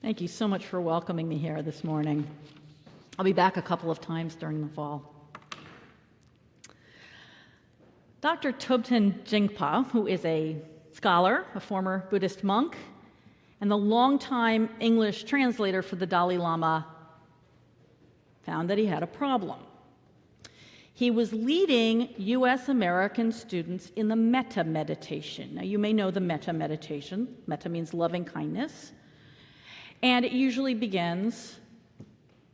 Thank you so much for welcoming me here this morning. I'll be back a couple of times during the fall. Dr. Thubten Jingpa, who is a scholar, a former Buddhist monk, and the longtime English translator for the Dalai Lama, found that he had a problem. He was leading U.S. American students in the metta meditation. Now, you may know the metta meditation. Metta means loving kindness. And it usually begins,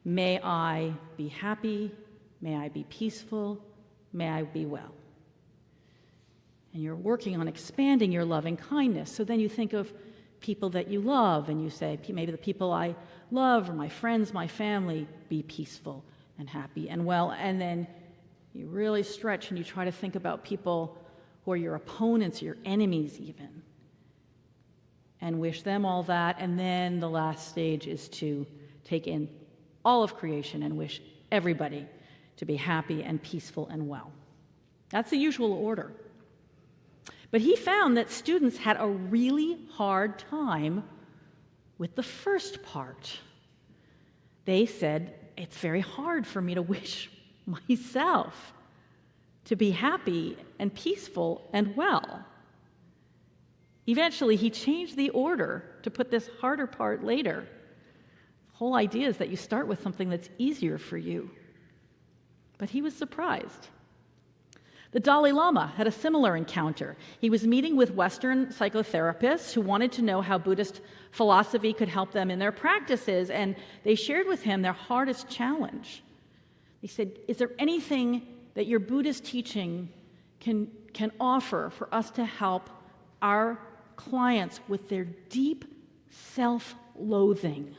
may I be happy, may I be peaceful, may I be well. And you're working on expanding your loving kindness. So then you think of people that you love, and you say, maybe the people I love, or my friends, my family, be peaceful and happy and well. And then you really stretch and you try to think about people who are your opponents, your enemies even, and wish them all that. And then the last stage is to take in all of creation and wish everybody to be happy and peaceful and well. That's the usual order. But he found that students had a really hard time with the first part. They said, it's very hard for me to wish myself to be happy and peaceful and well. Eventually, he changed the order to put this harder part later. The whole idea is that you start with something that's easier for you. But he was surprised. The Dalai Lama had a similar encounter. He was meeting with Western psychotherapists who wanted to know how Buddhist philosophy could help them in their practices, and they shared with him their hardest challenge. They said, is there anything that your Buddhist teaching can offer for us to help our clients with their deep self-loathing?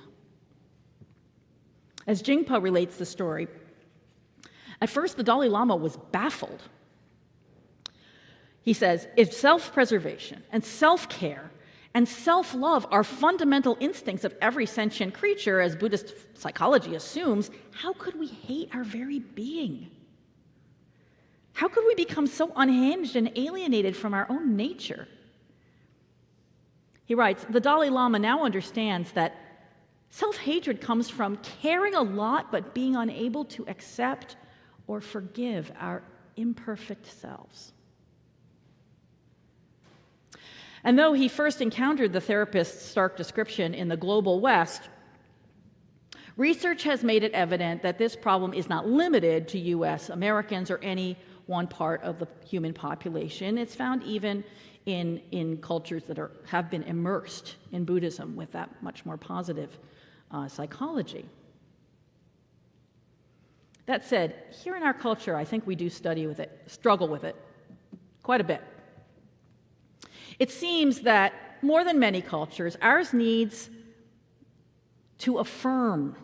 As Jingpa relates the story, at first the Dalai Lama was baffled. He says, if self-preservation and self-care and self-love are fundamental instincts of every sentient creature, as Buddhist psychology assumes, how could we hate our very being? How could we become so unhinged and alienated from our own nature? He writes, the Dalai Lama now understands that self-hatred comes from caring a lot but being unable to accept or forgive our imperfect selves. And though he first encountered the therapist's stark description in the global West, research has made it evident that this problem is not limited to U.S. Americans or any one part of the human population. It's found even in cultures that have been immersed in Buddhism with that much more positive psychology. That said, here in our culture, I think we do struggle with it quite a bit. It seems that more than many cultures, ours needs to affirm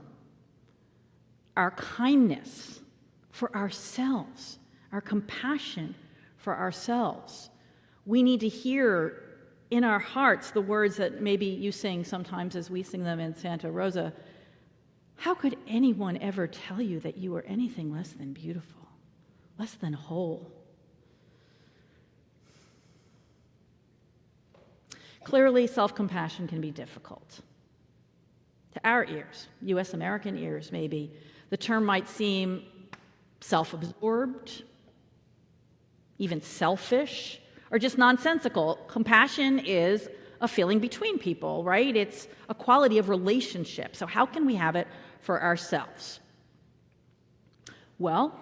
our kindness for ourselves, our compassion for ourselves. We need to hear in our hearts the words that maybe you sing sometimes as we sing them in Santa Rosa. How could anyone ever tell you that you are anything less than beautiful, less than whole? Clearly, self-compassion can be difficult. To our ears, U.S. American ears maybe, the term might seem self-absorbed, even selfish, or just nonsensical. Compassion is a feeling between people, right? It's a quality of relationship. So how can we have it for ourselves? Well,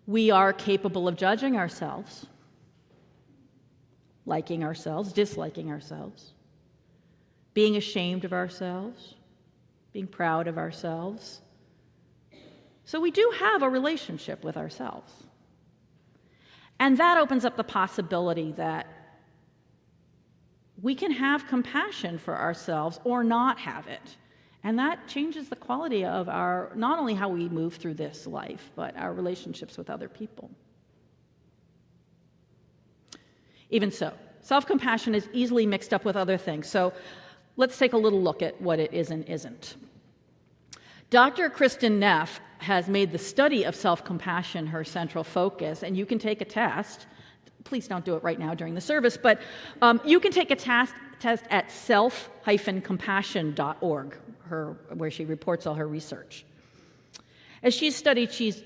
we are capable of judging ourselves, liking ourselves, disliking ourselves, being ashamed of ourselves, being proud of ourselves. So we do have a relationship with ourselves. And that opens up the possibility that we can have compassion for ourselves or not have it. And that changes the quality of not only how we move through this life, but our relationships with other people. Even so, self-compassion is easily mixed up with other things. So let's take a little look at what it is and isn't. Dr. Kristen Neff has made the study of self-compassion her central focus, and you can take a test. Please don't do it right now during the service, but you can take a test test at self-compassion.org, where she reports all her research. As she's studied, she's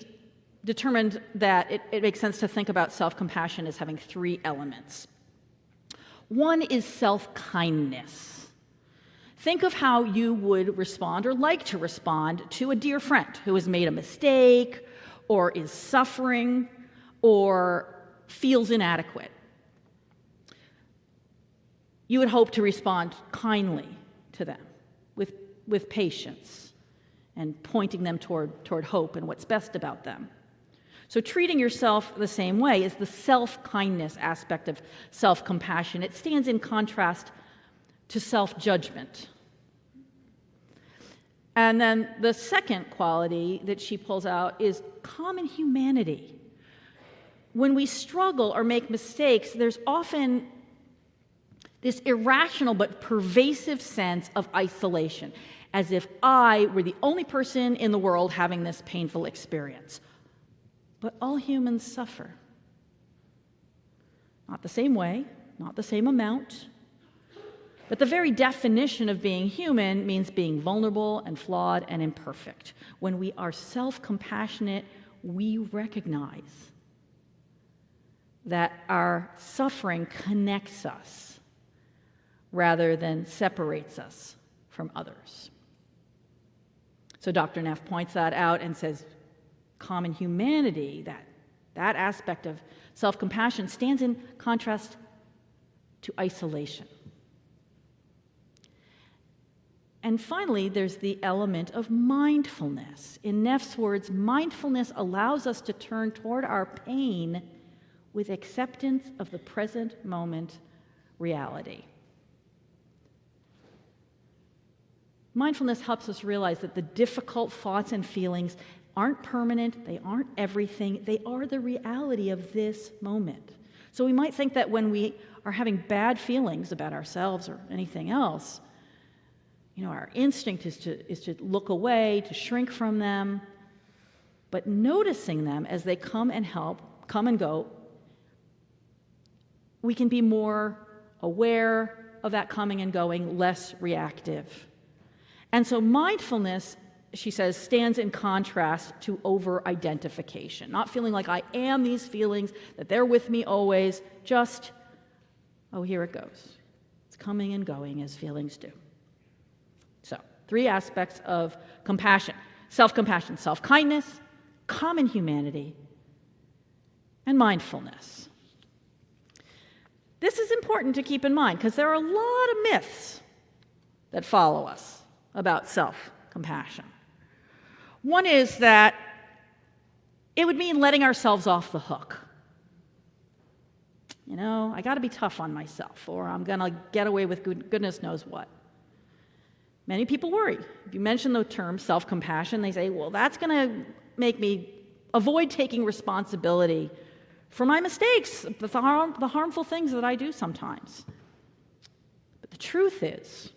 determined that it makes sense to think about self-compassion as having three elements. One is self-kindness. Think of how you would respond or like to respond to a dear friend who has made a mistake or is suffering or feels inadequate. You would hope to respond kindly to them with patience and pointing them toward hope and what's best about them. So treating yourself the same way is the self-kindness aspect of self-compassion. It stands in contrast to self-judgment. And then the second quality that she pulls out is common humanity. When we struggle or make mistakes, there's often this irrational but pervasive sense of isolation, as if I were the only person in the world having this painful experience. But all humans suffer. Not the same way, not the same amount. But the very definition of being human means being vulnerable and flawed and imperfect. When we are self-compassionate, we recognize that our suffering connects us rather than separates us from others. So Dr. Neff points that out and says, common humanity, that aspect of self-compassion, stands in contrast to isolation. And finally, there's the element of mindfulness. In Neff's words, mindfulness allows us to turn toward our pain with acceptance of the present moment reality. Mindfulness helps us realize that the difficult thoughts and feelings aren't permanent, they aren't everything, they are the reality of this moment. So we might think that when we are having bad feelings about ourselves or anything else, our instinct is to look away, to shrink from them, but noticing them as they come and go, we can be more aware of that coming and going, less reactive. And so mindfulness, she says, stands in contrast to over-identification. Not feeling like I am these feelings, that they're with me always, just, oh, here it goes. It's coming and going as feelings do. So, three aspects of compassion: self-compassion, self-kindness, common humanity, and mindfulness. This is important to keep in mind because there are a lot of myths that follow us about self-compassion. One is that it would mean letting ourselves off the hook. I got to be tough on myself, or I'm going to get away with goodness knows what. Many people worry. If you mention the term self-compassion, they say, well, that's going to make me avoid taking responsibility for my mistakes, the harmful things that I do sometimes. But the truth is,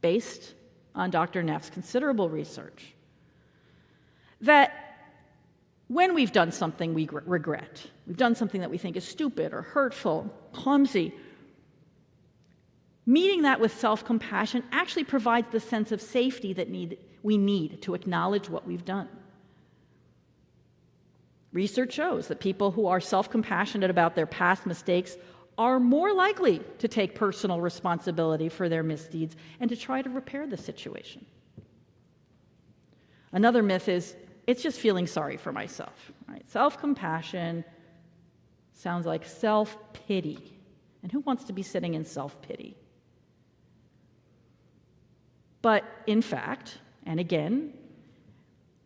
based on Dr. Neff's considerable research, that when we've done something we regret, we've done something that we think is stupid or hurtful, clumsy, meeting that with self-compassion actually provides the sense of safety that we need to acknowledge what we've done. Research shows that people who are self-compassionate about their past mistakes are more likely to take personal responsibility for their misdeeds and to try to repair the situation. Another myth is, it's just feeling sorry for myself. Right? Self-compassion sounds like self-pity. And who wants to be sitting in self-pity? But in fact, and again,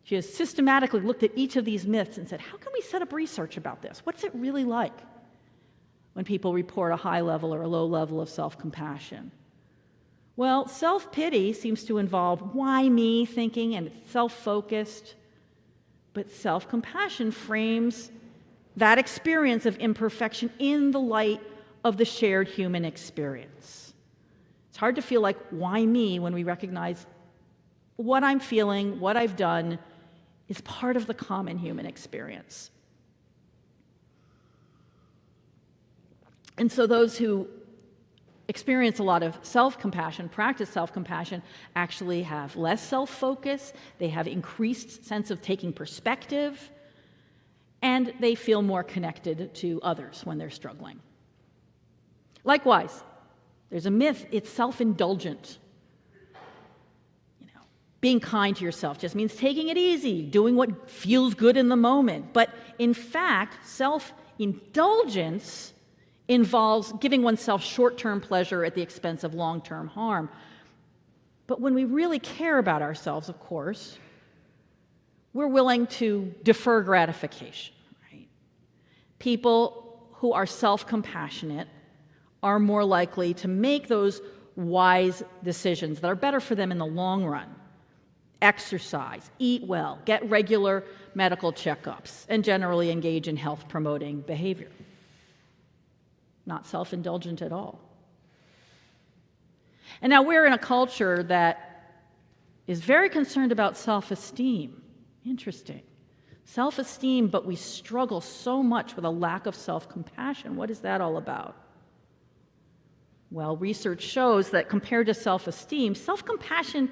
she has systematically looked at each of these myths and said, how can we set up research about this? What's it really like when people report a high level or a low level of self-compassion? Well, self-pity seems to involve why me thinking, and it's self-focused. But self-compassion frames that experience of imperfection in the light of the shared human experience. It's hard to feel like, why me, when we recognize what I'm feeling, what I've done, is part of the common human experience. And so those who experience a lot of self-compassion, practice self-compassion, actually have less self-focus, they have increased sense of taking perspective, and they feel more connected to others when they're struggling. Likewise, there's a myth, it's self-indulgent. Being kind to yourself just means taking it easy, doing what feels good in the moment. But in fact, self-indulgence involves giving oneself short-term pleasure at the expense of long-term harm. But when we really care about ourselves, of course, we're willing to defer gratification, right? People who are self-compassionate are more likely to make those wise decisions that are better for them in the long run. Exercise, eat well, get regular medical checkups, and generally engage in health-promoting behavior. Not self-indulgent at all. And now we're in a culture that is very concerned about self-esteem. Interesting. Self-esteem, but we struggle so much with a lack of self-compassion. What is that all about? Well, research shows that compared to self-esteem, self-compassion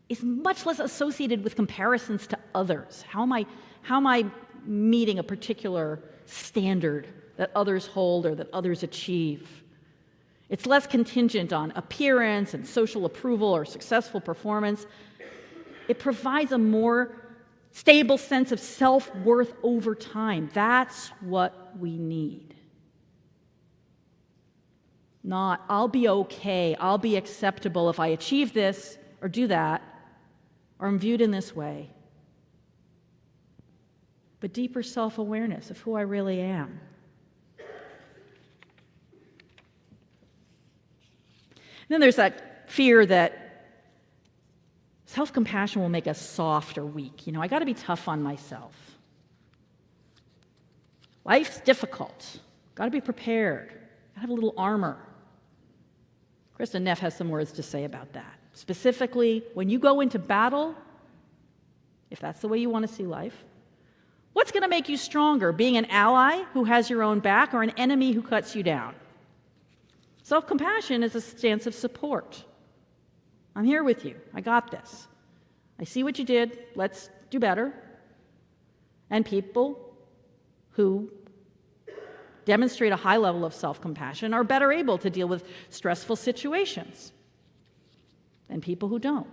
is much less associated with comparisons to others. How am I meeting a particular standard that others hold or that others achieve? It's less contingent on appearance and social approval or successful performance. It provides a more stable sense of self-worth over time. That's what we need. Not, I'll be okay, I'll be acceptable if I achieve this or do that, or I'm viewed in this way. But deeper self-awareness of who I really am. And then there's that fear that self-compassion will make us soft or weak. I got to be tough on myself. Life's difficult. Got to be prepared. Got to have a little armor. Krista Neff has some words to say about that. Specifically, when you go into battle, if that's the way you want to see life, what's going to make you stronger? Being an ally who has your own back or an enemy who cuts you down? Self-compassion is a stance of support. I'm here with you. I got this. I see what you did. Let's do better. And people who demonstrate a high level of self-compassion are better able to deal with stressful situations than people who don't.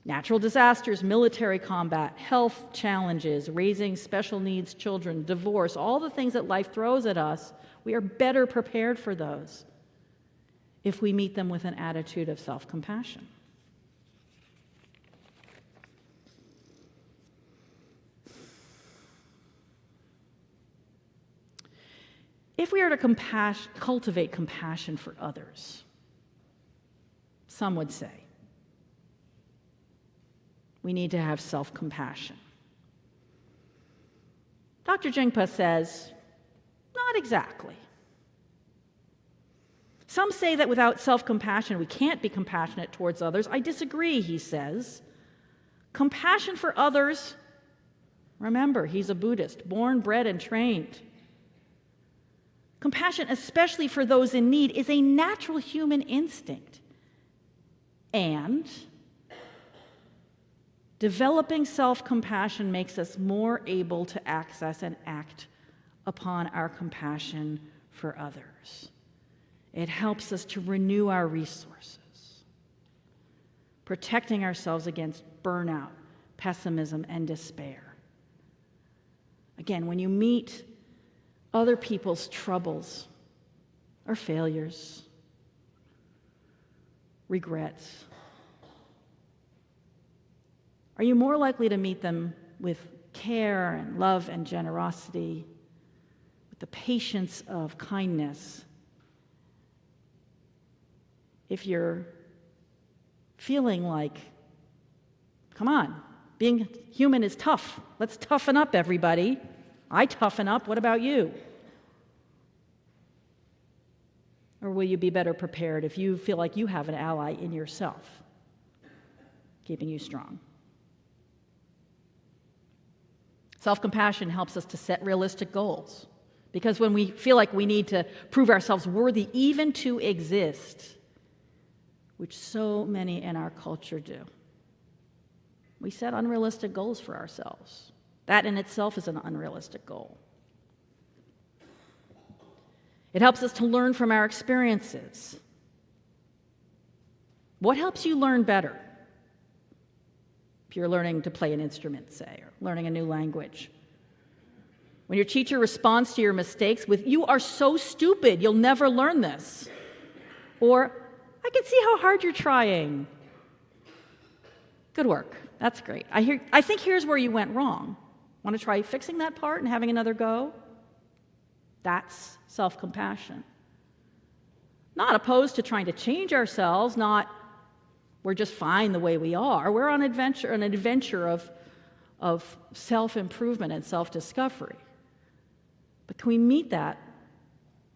Natural disasters, military combat, health challenges, raising special needs children, divorce, all the things that life throws at us, we are better prepared for those if we meet them with an attitude of self-compassion. If we are to cultivate compassion for others, some would say, we need to have self-compassion. Dr. Jingpa says, not exactly. Some say that without self-compassion, we can't be compassionate towards others. I disagree, he says. Compassion for others, remember, he's a Buddhist, born, bred, and trained. Compassion, especially for those in need, is a natural human instinct. And developing self-compassion makes us more able to access and act upon our compassion for others. It helps us to renew our resources, protecting ourselves against burnout, pessimism, and despair. Again, when you meet other people's troubles or failures, regrets, are you more likely to meet them with care and love and generosity, with the patience of kindness? If you're feeling like, come on, being human is tough. Let's toughen up, everybody. I toughen up. What about you? Or will you be better prepared if you feel like you have an ally in yourself, keeping you strong? Self-compassion helps us to set realistic goals, Because when we feel like we need to prove ourselves worthy even to exist, which so many in our culture do, we set unrealistic goals for ourselves. That in itself is an unrealistic goal. It helps us to learn from our experiences. What helps you learn better? If you're learning to play an instrument, say, or learning a new language. When your teacher responds to your mistakes with, "You are so stupid, you'll never learn this." Or, "I can see how hard you're trying. Good work. That's great. I think here's where you went wrong. Want to try fixing that part and having another go?" That's self-compassion. Not opposed to trying to change ourselves, not we're just fine the way we are. We're on an adventure of self-improvement and self-discovery. But can we meet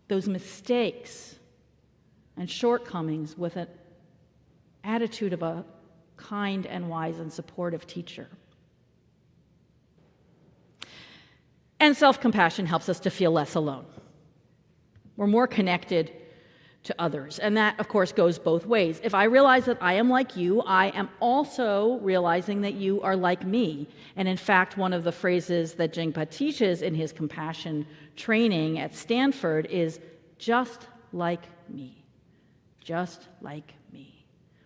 those mistakes and shortcomings with an attitude of a kind and wise and supportive teacher? And self-compassion helps us to feel less alone. We're more connected to others. And that, of course, goes both ways. If I realize that I am like you, I am also realizing that you are like me. And in fact, one of the phrases that Jingpa teaches in his compassion training at Stanford is, "just like me." Just like me.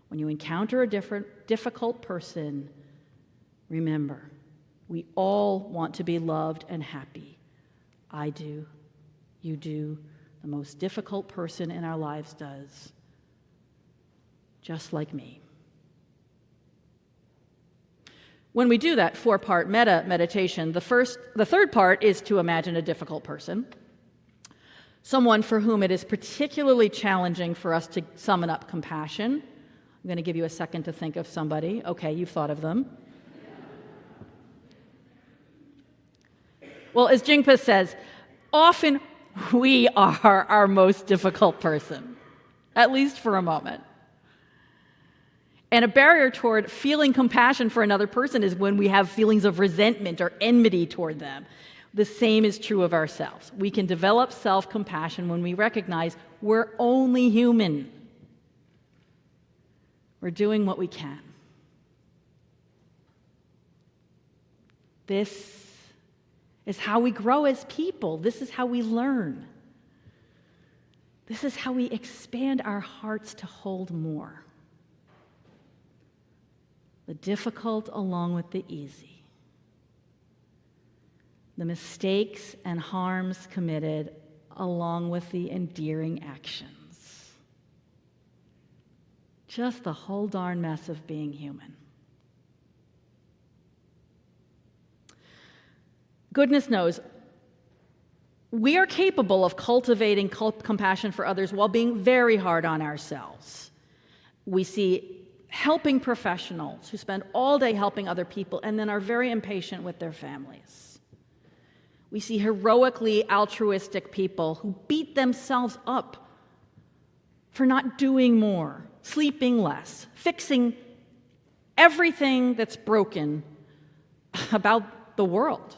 When you encounter a difficult person, remember, we all want to be loved and happy. I do. You do. The most difficult person in our lives does. Just like me. When we do that 4-part meditation, the third part is to imagine a difficult person. Someone for whom it is particularly challenging for us to summon up compassion. I'm going to give you a second to think of somebody. Okay, you've thought of them. Well, as Jingpa says, often we are our most difficult person, at least for a moment. And a barrier toward feeling compassion for another person is when we have feelings of resentment or enmity toward them. The same is true of ourselves. We can develop self-compassion when we recognize we're only human. We're doing what we can. This is how we grow as people. This is how we learn. This is how we expand our hearts to hold more. The difficult along with the easy. The mistakes and harms committed along with the endearing actions. Just the whole darn mess of being human. Goodness knows, we are capable of cultivating compassion for others while being very hard on ourselves. We see helping professionals who spend all day helping other people and then are very impatient with their families. We see heroically altruistic people who beat themselves up for not doing more, sleeping less, fixing everything that's broken about the world.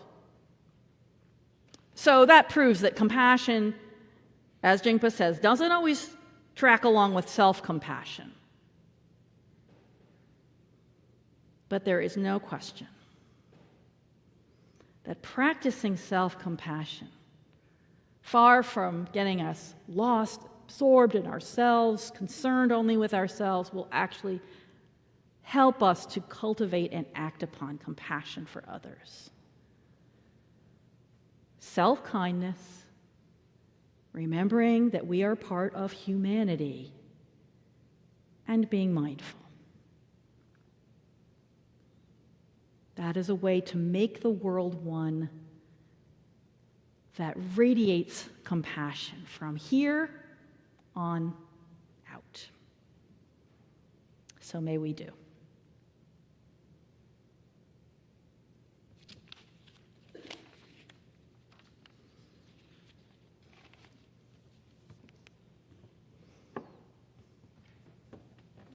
So that proves that compassion, as Jingpa says, doesn't always track along with self-compassion. But there is no question that practicing self-compassion, far from getting us lost, absorbed in ourselves, concerned only with ourselves, will actually help us to cultivate and act upon compassion for others. Self-kindness, remembering that we are part of humanity, and being mindful. That is a way to make the world one that radiates compassion from here on out. So may we do.